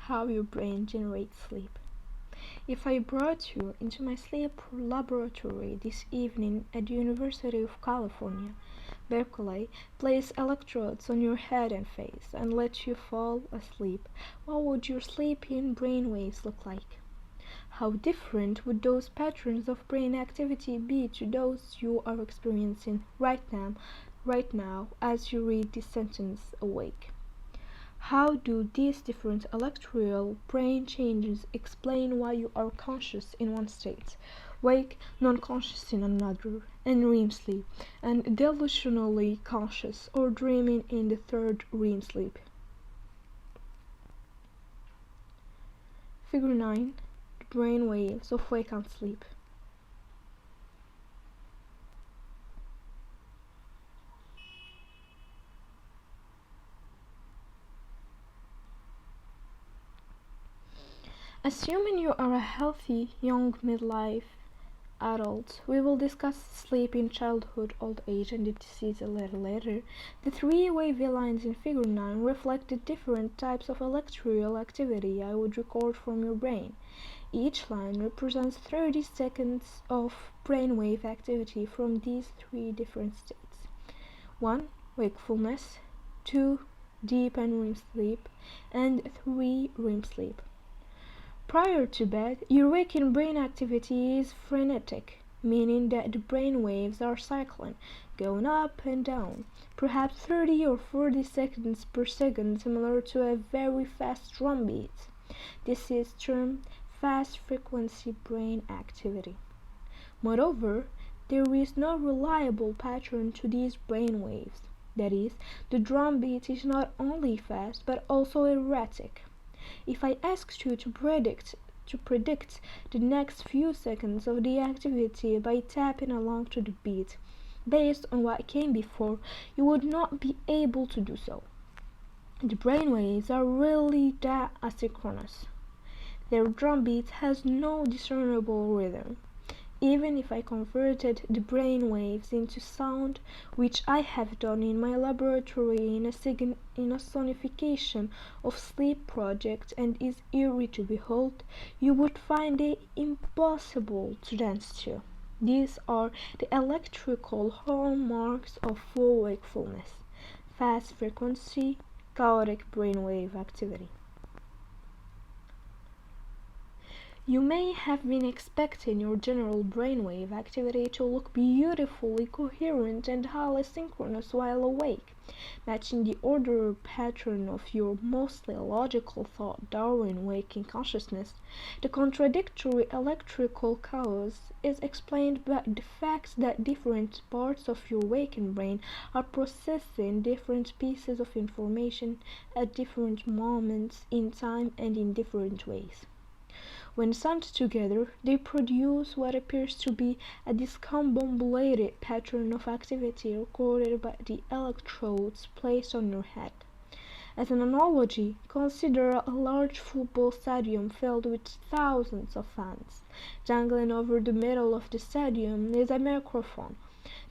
how your brain generates sleep. If I brought you into my sleep laboratory this evening at the University of California, Berkeley, place electrodes on your head and face and let you fall asleep, what would your sleeping brainwaves look like? How different would those patterns of brain activity be to those you are experiencing right now as you read this sentence awake? How do these different electrical brain changes explain why you are conscious in one state, wake, non-conscious in another, and REM sleep, and delusionally conscious or dreaming in the third REM sleep? Figure 9. The brain waves of wake and sleep. Assuming you are a healthy young midlife adult, we will discuss sleep in childhood, old age, and the disease a little later. The three wavy lines in figure 9 reflect the different types of electrical activity I would record from your brain. Each line represents 30 seconds of brainwave activity from these three different states. 1. Wakefulness, 2. Deep and REM sleep, and 3. REM sleep. Prior to bed, your waking brain activity is frenetic, meaning that the brain waves are cycling, going up and down, perhaps 30 or 40 seconds per second, similar to a very fast drum beat. This is termed fast frequency brain activity. Moreover, there is no reliable pattern to these brain waves. That is, the drum beat is not only fast but also erratic. If I asked you to predict the next few seconds of the activity by tapping along to the beat, based on what came before, you would not be able to do so. The brainwaves are really that asynchronous. Their drum beat has no discernible rhythm. Even if I converted the brain waves into sound, which I have done in my laboratory in a sonification of sleep project and is eerie to behold, you would find it impossible to dance to. These are the electrical hallmarks of full wakefulness: fast frequency, chaotic brainwave activity. You may have been expecting your general brainwave activity to look beautifully coherent and highly synchronous while awake, matching the order pattern of your mostly logical thought during waking consciousness. The contradictory electrical chaos is explained by the fact that different parts of your waking brain are processing different pieces of information at different moments in time and in different ways. When summed together, they produce what appears to be a discombobulated pattern of activity recorded by the electrodes placed on your head. As an analogy, consider a large football stadium filled with thousands of fans. Dangling over the middle of the stadium is a microphone.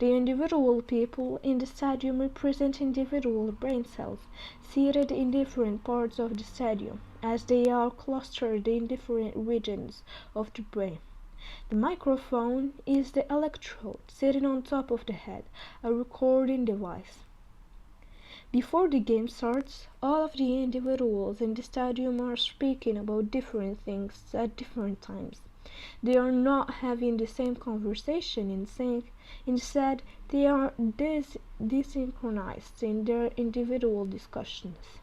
The individual people in the stadium represent individual brain cells, seated in different parts of the stadium, as they are clustered in different regions of the brain. The microphone is the electrode sitting on top of the head, a recording device. Before the game starts, all of the individuals in the stadium are speaking about different things at different times. They are not having the same conversation in sync. Instead, they are desynchronized in their individual discussions.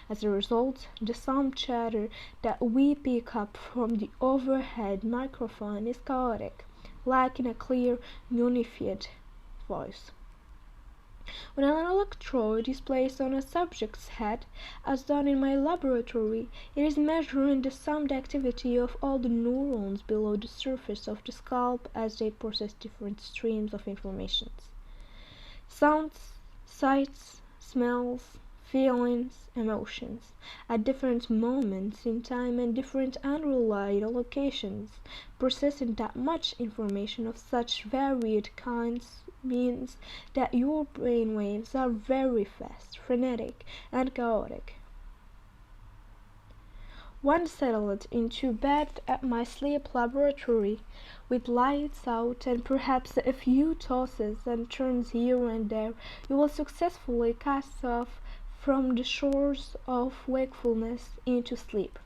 As a result, the sound chatter that we pick up from the overhead microphone is chaotic, lacking a clear, unified voice. When an electrode is placed on a subject's head, as done in my laboratory, it is measuring the sound activity of all the neurons below the surface of the scalp as they process different streams of information. Sounds, sights, smells, feelings, emotions, at different moments in time and different unrelied locations, processing that much information of such varied kinds means that your brain waves are very fast, frenetic, and chaotic. Once settled into bed at my sleep laboratory, with lights out and perhaps a few tosses and turns here and there, you will successfully cast off from the shores of wakefulness into sleep.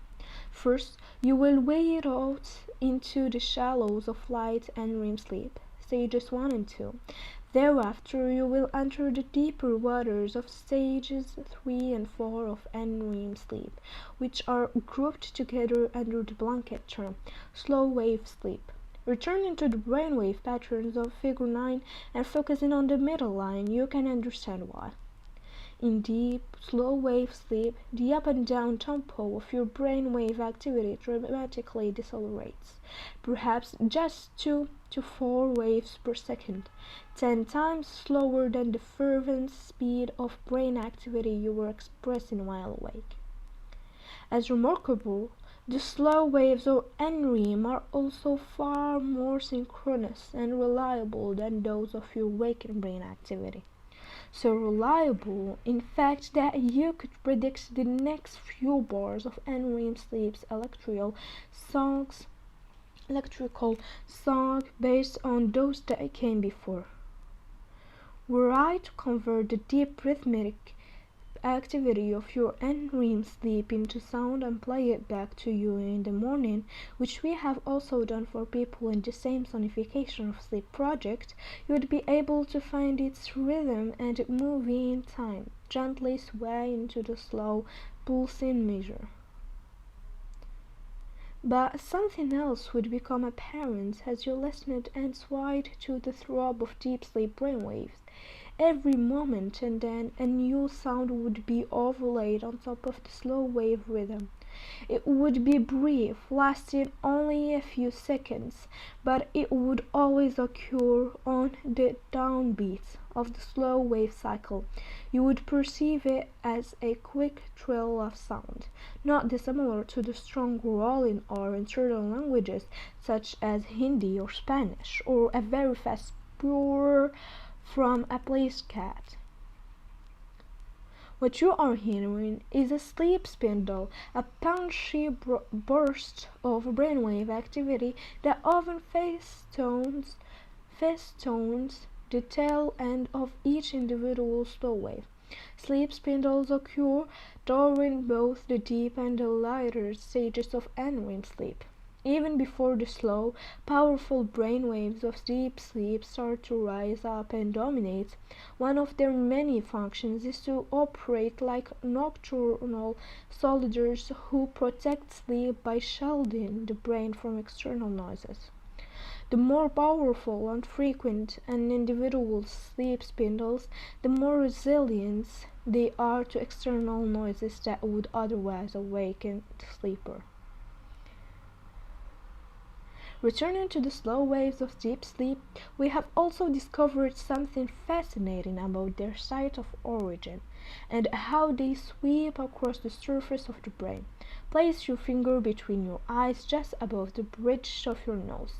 First, you will wade out into the shallows of light and REM sleep, stages 1 and 2. Thereafter, you will enter the deeper waters of stages 3 and 4 of NREM sleep, which are grouped together under the blanket term slow wave sleep. Returning to the brainwave patterns of Figure 9 and focusing on the middle line, you can understand why. In deep, slow-wave sleep, the up and down tempo of your brainwave activity dramatically decelerates, perhaps just 2 to 4 waves per second, 10 times slower than the fervent speed of brain activity you were expressing while awake. As remarkable, the slow waves of NREM are also far more synchronous and reliable than those of your waking brain activity. So reliable, in fact, that you could predict the next few bars of NREM sleep's electrical song based on those that came before. Were I to convert the deep rhythmic activity of your NREM sleep into sound and play it back to you in the morning, which we have also done for people in the same sonification of sleep project, you would be able to find its rhythm and move in time, gently sway into the slow, pulsing measure. But something else would become apparent as you listened and swayed to the throb of deep sleep brainwaves. Every moment and then a new sound would be overlaid on top of the slow wave rhythm. It would be brief, lasting only a few seconds, but it would always occur on the downbeat of the slow wave cycle. You would perceive it as a quick trill of sound, not dissimilar to the strong rolling R in certain languages such as Hindi or Spanish, or a very fast purr from a placed cat. What you are hearing is a sleep spindle, a punchy burst of brainwave activity that often festoons the tail end of each individual slow wave. Sleep spindles occur during both the deep and the lighter stages of NREM sleep. Even before the slow, powerful brainwaves of deep sleep start to rise up and dominate, one of their many functions is to operate like nocturnal soldiers who protect sleep by shielding the brain from external noises. The more powerful and frequent an individual's sleep spindles, the more resilient they are to external noises that would otherwise awaken the sleeper. Returning to the slow waves of deep sleep, we have also discovered something fascinating about their site of origin, and how they sweep across the surface of the brain. Place your finger between your eyes just above the bridge of your nose.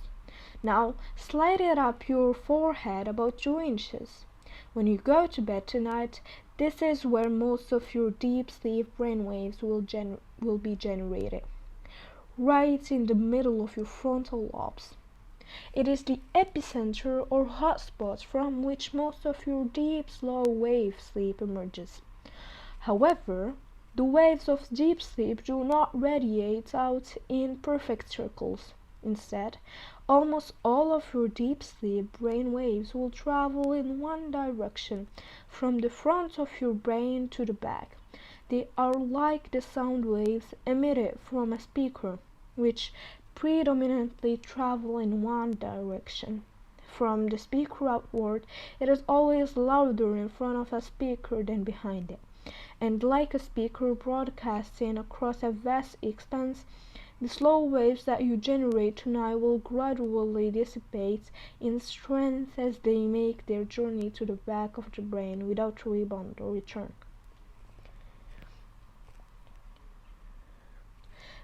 Now slide it up your forehead about 2 inches. When you go to bed tonight, this is where most of your deep sleep brainwaves will be generated, right in the middle of your frontal lobes. It is the epicenter or hotspot from which most of your deep slow wave sleep emerges. However, the waves of deep sleep do not radiate out in perfect circles. Instead, almost all of your deep sleep brain waves will travel in one direction, from the front of your brain to the back. They are like the sound waves emitted from a speaker, which predominantly travel in one direction. From the speaker outward, it is always louder in front of a speaker than behind it, and like a speaker broadcasting across a vast expanse, the slow waves that you generate tonight will gradually dissipate in strength as they make their journey to the back of the brain without rebound or return.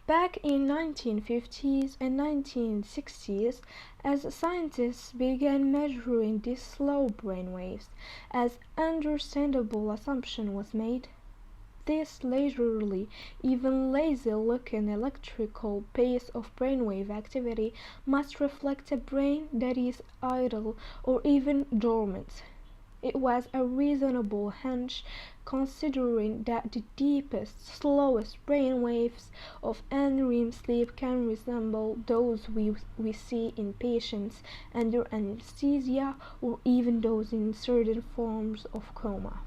Back in 1950s and 1960s, as scientists began measuring these slow brain waves, an understandable assumption was made. this leisurely, even lazy-looking electrical pace of brainwave activity must reflect a brain that is idle or even dormant. It was a reasonable hunch, considering that the deepest, slowest brain waves of NREM sleep can resemble those we see in patients under anesthesia or even those in certain forms of coma.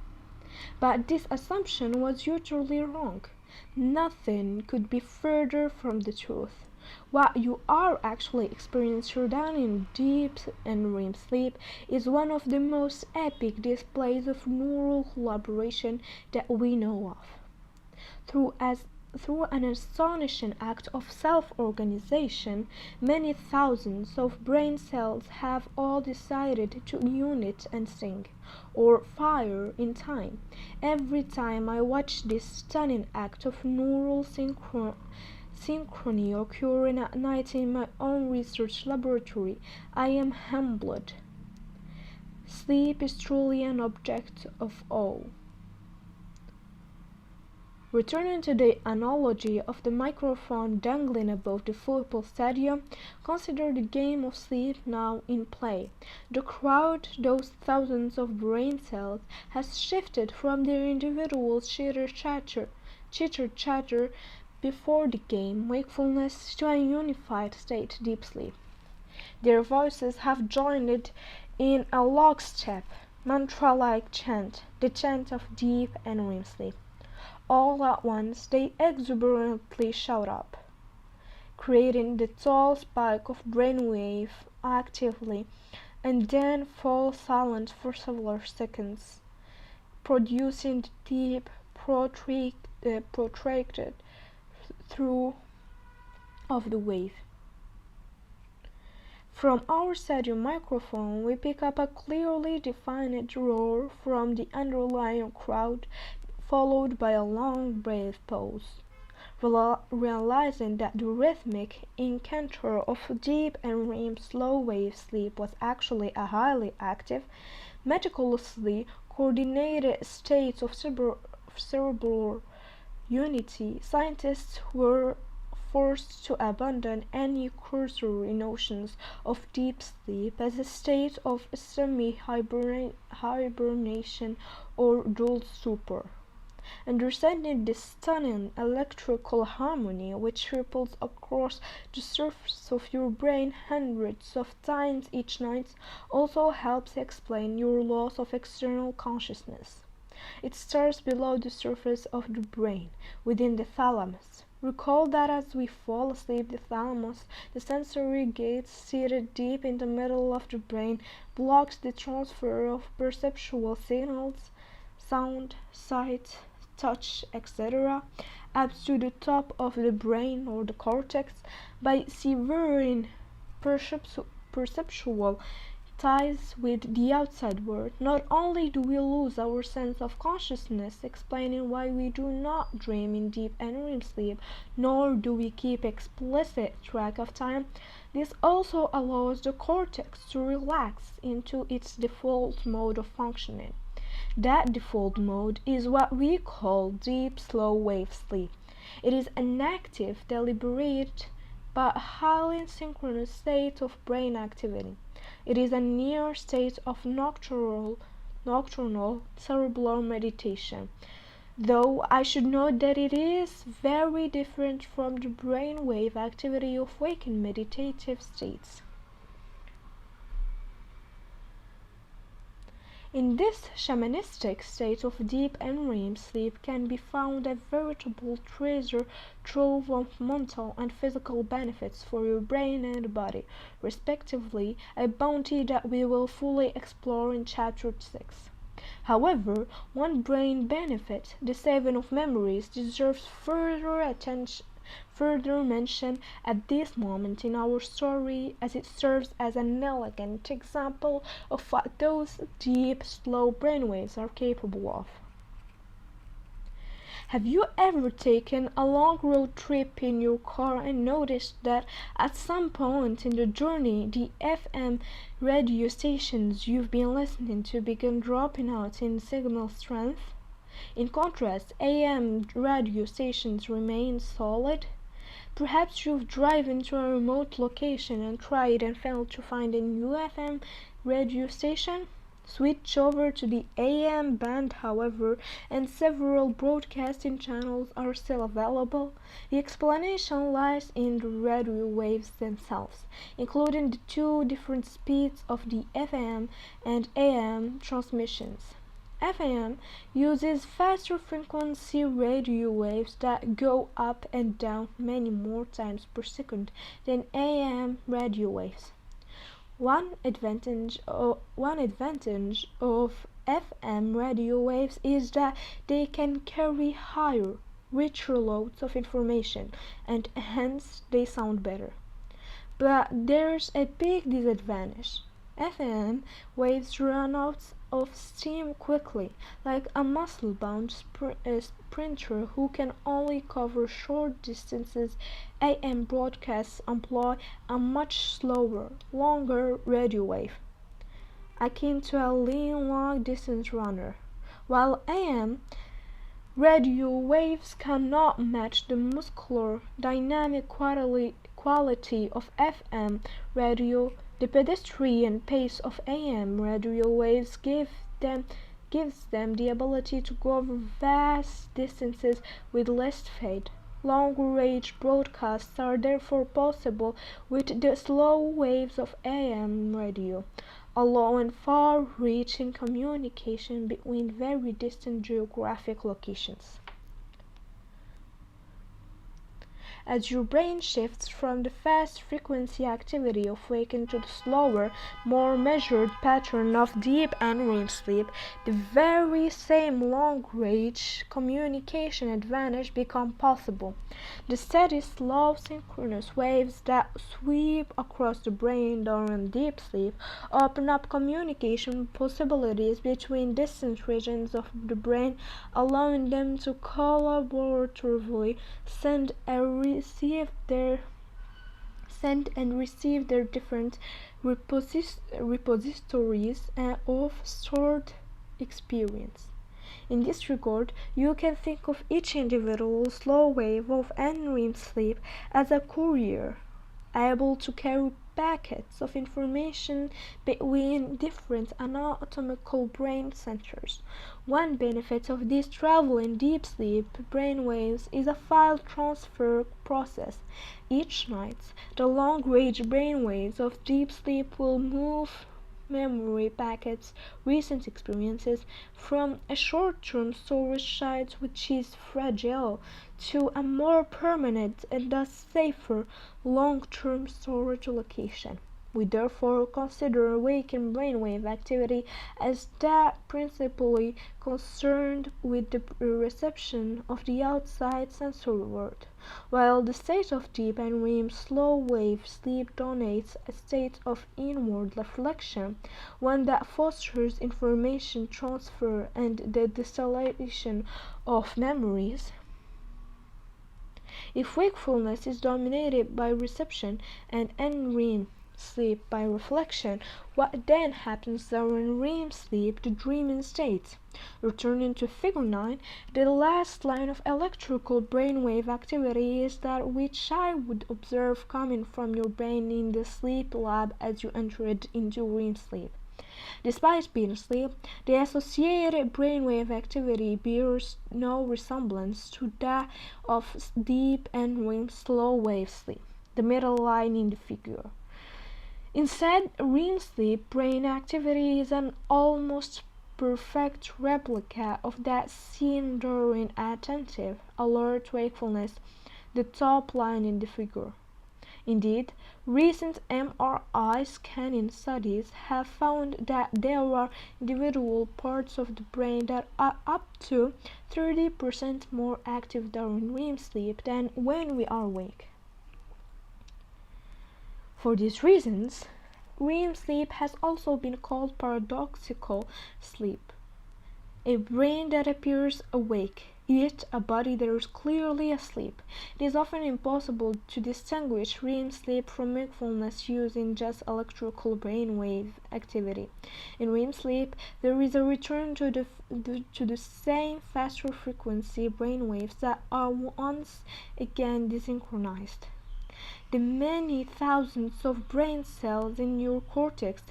But this assumption was utterly wrong. Nothing could be further from the truth. What you are actually experiencing during deep and REM sleep is one of the most epic displays of neural collaboration that we know of. Through an astonishing act of self-organization, many thousands of brain cells have all decided to unite and sing, or fire in time. Every time I watch this stunning act of neural synchrony occurring at night in my own research laboratory, I am humbled. Sleep is truly an object of awe. Returning to the analogy of the microphone dangling above the football stadium, consider the game of sleep now in play. The crowd, those thousands of brain cells, has shifted from their individual chitter-chatter before the game wakefulness to a unified state deep sleep. Their voices have joined in a lockstep, mantra-like chant, the chant of deep and REM sleep. All at once they exuberantly shout up, creating the tall spike of brainwave actively, and then fall silent for several seconds, producing the deep, protracted through of the wave. From our stadium microphone, we pick up a clearly defined roar from the underlying crowd, followed by a long brave pause. Realizing that the rhythmic encounter of deep and REM slow wave sleep was actually a highly active, meticulously coordinated state of cerebral unity, scientists were forced to abandon any cursory notions of deep sleep as a state of semi-hibernation or dull stupor. Understanding the stunning electrical harmony which ripples across the surface of your brain hundreds of times each night also helps explain your loss of external consciousness. It starts below the surface of the brain, within the thalamus. Recall that as we fall asleep, the thalamus, the sensory gate seated deep in the middle of the brain, blocks the transfer of perceptual signals, sound, sight, touch, etc., up to the top of the brain or the cortex by severing perceptual ties with the outside world. Not only do we lose our sense of consciousness, explaining why we do not dream in deep and REM sleep, nor do we keep explicit track of time, this also allows the cortex to relax into its default mode of functioning. That default mode is what we call deep slow wave sleep. It is an active, deliberate, but highly synchronous state of brain activity. It is a near state of nocturnal cerebral meditation, though I should note that it is very different from the brain wave activity of waking meditative states. In this shamanistic state of deep and REM sleep can be found a veritable treasure trove of mental and physical benefits for your brain and body, respectively, a bounty that we will fully explore in Chapter 6. However, one brain benefit, the saving of memories, deserves further mention at this moment in our story, as it serves as an elegant example of what those deep, slow brainwaves are capable of. Have you ever taken a long road trip in your car and noticed that at some point in the journey the FM radio stations you've been listening to began dropping out in signal strength? In contrast, AM radio stations remain solid. Perhaps you've driven to a remote location and tried and failed to find a new FM radio station. Switch over to the AM band, however, and several broadcasting channels are still available. The explanation lies in the radio waves themselves, including the two different speeds of the FM and AM transmissions. FM uses faster frequency radio waves that go up and down many more times per second than AM radio waves. One advantage of FM radio waves is that they can carry higher, richer loads of information, and hence they sound better. But there's a big disadvantage. FM waves run out of steam quickly, like a muscle-bound sprinter who can only cover short distances. AM broadcasts employ a much slower, longer radio wave, akin to a lean long-distance runner, while AM radio waves cannot match the muscular, dynamic quality of FM radio. The pedestrian pace of AM radio waves gives them the ability to go over vast distances with less fade. Long-range broadcasts are therefore possible with the slow waves of AM radio, allowing far-reaching communication between very distant geographic locations. As your brain shifts from the fast frequency activity of waking to the slower, more measured pattern of deep and REM sleep, the very same long-range communication advantage becomes possible. The steady, slow, synchronous waves that sweep across the brain during deep sleep open up communication possibilities between distant regions of the brain, allowing them to collaboratively send and receive their different repositories of stored experience. In this regard, you can think of each individual slow wave of NREM sleep as a courier, able to carry packets of information between different anatomical brain centers. One benefit of this travel in deep sleep brainwaves is a file transfer process. Each night, the long-range brainwaves of deep sleep will move memory packets, recent experiences, from a short-term storage site which is fragile to a more permanent and thus safer long-term storage location. We therefore consider waking brainwave activity as that principally concerned with the reception of the outside sensory world, while the state of deep and REM slow-wave sleep denotes a state of inward reflection, one that fosters information transfer and the distillation of memories. If wakefulness is dominated by reception and NREM sleep by reflection, what then happens during REM sleep, the dreaming state? Returning to figure 9, the last line of electrical brainwave activity is that which I would observe coming from your brain in the sleep lab as you entered into REM sleep. Despite being asleep, the associated brainwave activity bears no resemblance to that of deep and REM slow wave sleep, the middle line in the figure. Instead, REM sleep brain activity is an almost perfect replica of that seen during attentive, alert wakefulness, the top line in the figure. Indeed, recent MRI scanning studies have found that there are individual parts of the brain that are up to 30% more active during REM sleep than when we are awake. For these reasons, REM sleep has also been called paradoxical sleep. A brain that appears awake, yet a body that is clearly asleep. It is often impossible to distinguish REM sleep from wakefulness using just electrical brainwave activity. In REM sleep, there is a return to the same faster frequency brainwaves that are once again desynchronized. The many thousands of brain cells in your cortex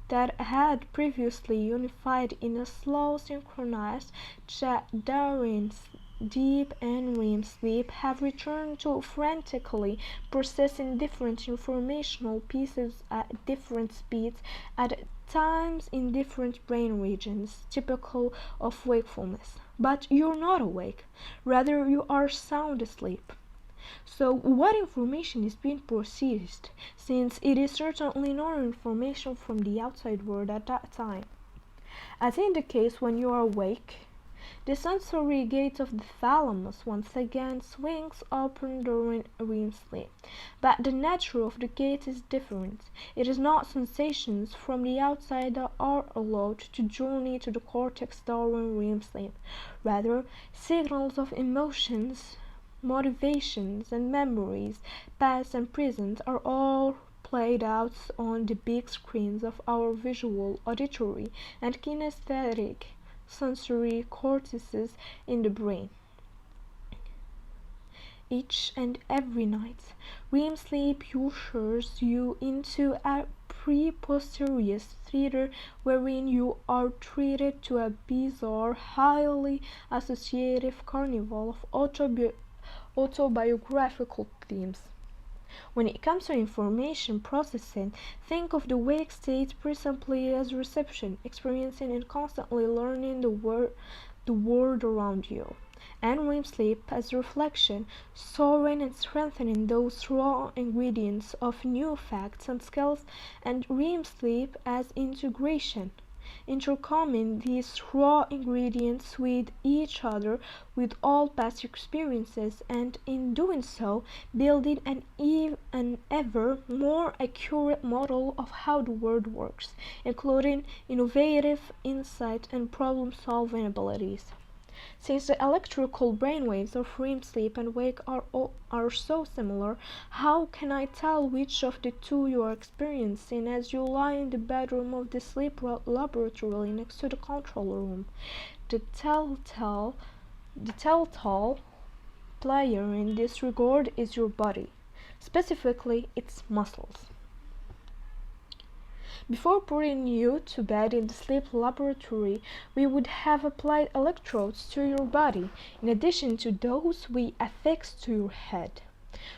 that had previously unified in a slow synchronized chat during deep and REM sleep have returned to frantically processing different informational pieces at different speeds at times in different brain regions, typical of wakefulness. But you're not awake, rather you are sound asleep. So what information is being processed, since it is certainly not information from the outside world at that time? As in the case when you are awake, the sensory gate of the thalamus once again swings open during REM sleep, but the nature of the gate is different. It is not sensations from the outside that are allowed to journey to the cortex during REM sleep, rather signals of emotions, motivations, and memories, past and present, are all played out on the big screens of our visual, auditory, and kinesthetic sensory cortices in the brain. Each and every night, REM sleep ushers you into a preposterous theater wherein you are treated to a bizarre, highly associative carnival of autobiographical themes. When it comes to information processing, think of the wake state principally as reception, experiencing and constantly learning the world around you, and REM sleep as reflection, storing and strengthening those raw ingredients of new facts and skills, and REM sleep as integration, intercoming these raw ingredients with each other, with all past experiences, and in doing so building an ever more accurate model of how the world works, including innovative insight and problem-solving abilities. Since the electrical brainwaves of REM sleep and wake are so similar, how can I tell which of the two you are experiencing as you lie in the bedroom of the sleep laboratory next to the control room? The telltale player in this regard is your body, specifically its muscles. Before putting you to bed in the sleep laboratory, we would have applied electrodes to your body, in addition to those we affix to your head.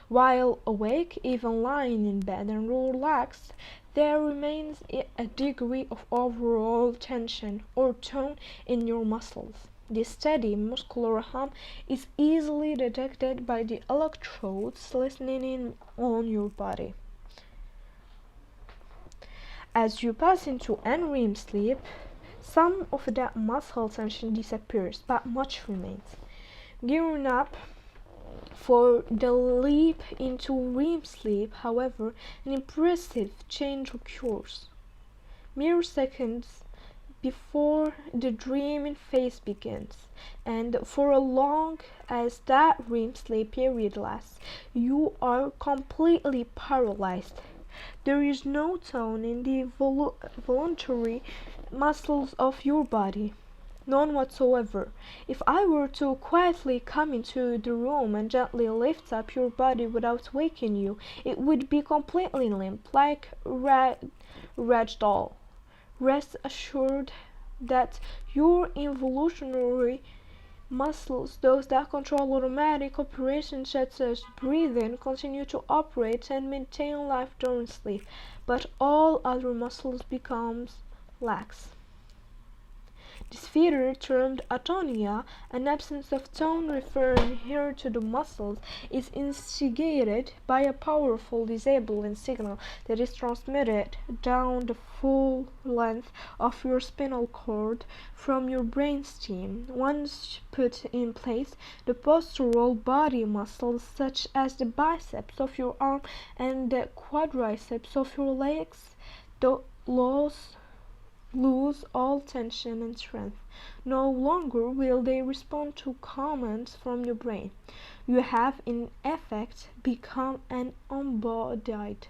While awake, even lying in bed and relaxed, there remains a degree of overall tension or tone in your muscles. This steady muscular hum is easily detected by the electrodes listening in on your body. As you pass into NREM sleep, some of that muscle tension disappears, but much remains. Gearing up for the leap into REM sleep, however, an impressive change occurs. Mere seconds before the dreaming phase begins, and for as long as that REM sleep period lasts, you are completely paralyzed. There is no tone in the voluntary muscles of your body, none whatsoever. If I were to quietly come into the room and gently lift up your body without waking you, it would be completely limp, like rag doll. Rest assured that your involuntary muscles, those that control automatic operations such as breathing, continue to operate and maintain life during sleep, but all other muscles become lax. This feature, termed atonia, an absence of tone referring here to the muscles, is instigated by a powerful disabling signal that is transmitted down the full length of your spinal cord from your brainstem. Once put in place, the postural body muscles such as the biceps of your arm and the quadriceps of your legs lose lose all tension and strength. No longer will they respond to commands from your brain. You have in effect become an embodied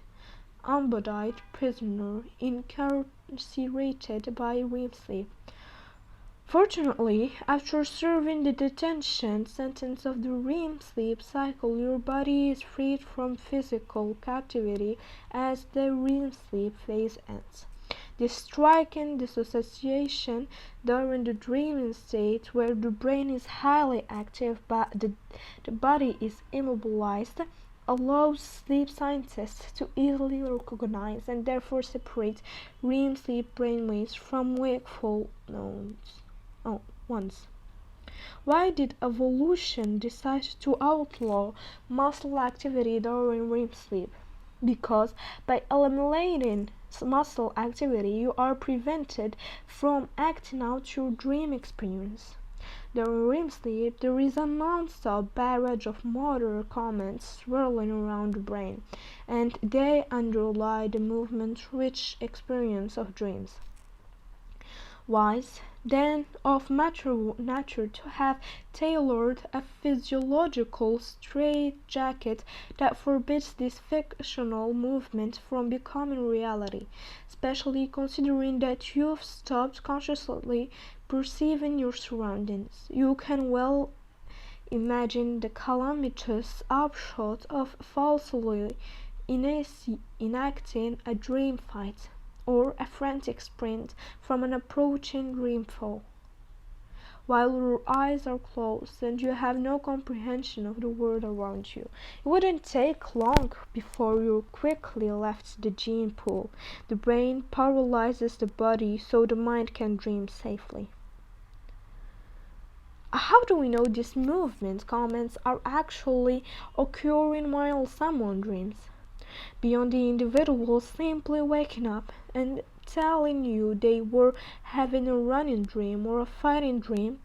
prisoner incarcerated by REM sleep. Fortunately, after serving the detention sentence of the REM sleep cycle, your body is freed from physical captivity as the REM sleep phase ends. This striking dissociation during the dreaming state, where the brain is highly active but the body is immobilized, allows sleep scientists to easily recognize and therefore separate REM sleep brainwaves from wakeful ones. Why did evolution decide to outlaw muscle activity during REM sleep? Because by eliminating muscle activity, you are prevented from acting out your dream experience. During REM sleep, there is a non-stop barrage of motor commands swirling around the brain, and they underlie the movement-rich experience of dreams. Wise, then, of nature to have tailored a physiological straitjacket that forbids this fictional movement from becoming reality, especially considering that you've stopped consciously perceiving your surroundings. You can well imagine the calamitous upshot of falsely enacting a dream fight, or a frantic sprint from an approaching dream foe, while your eyes are closed and you have no comprehension of the world around you. It wouldn't take long before you quickly left the gene pool. The brain paralyzes the body so the mind can dream safely. How do we know these movement comments are actually occurring while someone dreams? Beyond the individual simply waking up and telling you they were having a running dream or a fighting dream,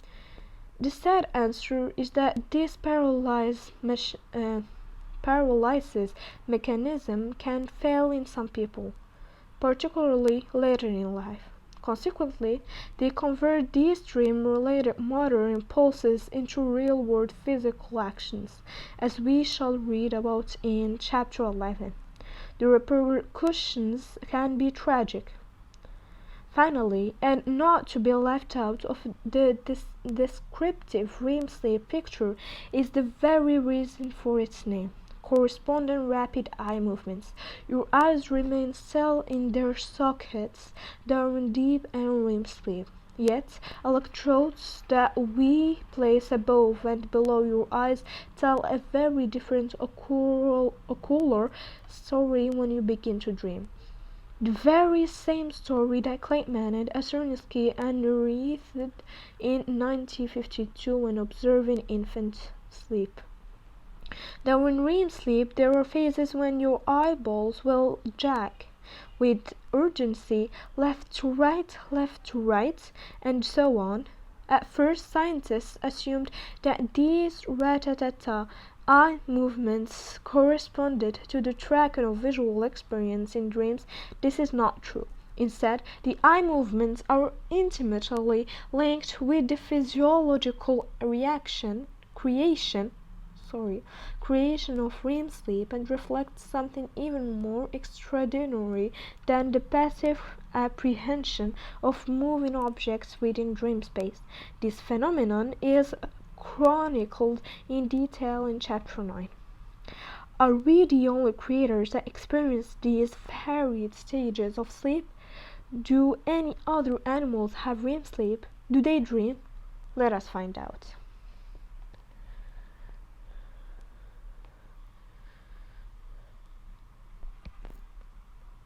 the sad answer is that this paralysis mechanism can fail in some people, particularly later in life. Consequently, they convert these dream-related motor impulses into real-world physical actions, as we shall read about in Chapter 11. The repercussions can be tragic. Finally, and not to be left out of the descriptive REM sleep picture, is the very reason for its name. Corresponding rapid eye movements. Your eyes remain still in their sockets during deep and REM sleep. Yet, electrodes that we place above and below your eyes tell a very different ocular story when you begin to dream. The very same story that Kleitman and Acerniski unearthed in 1952 when observing infant sleep. During REM sleep, there are phases when your eyeballs will jack with urgency left to right, and so on. At first, scientists assumed that these rat-a-tat-tat eye movements corresponded to the tracking of visual experience in dreams. This is not true. Instead, the eye movements are intimately linked with the physiological creation of REM sleep, and reflects something even more extraordinary than the passive apprehension of moving objects within dream space. This phenomenon is chronicled in detail in Chapter 9. Are we the only creators that experience these varied stages of sleep? Do any other animals have REM sleep? Do they dream? Let us find out.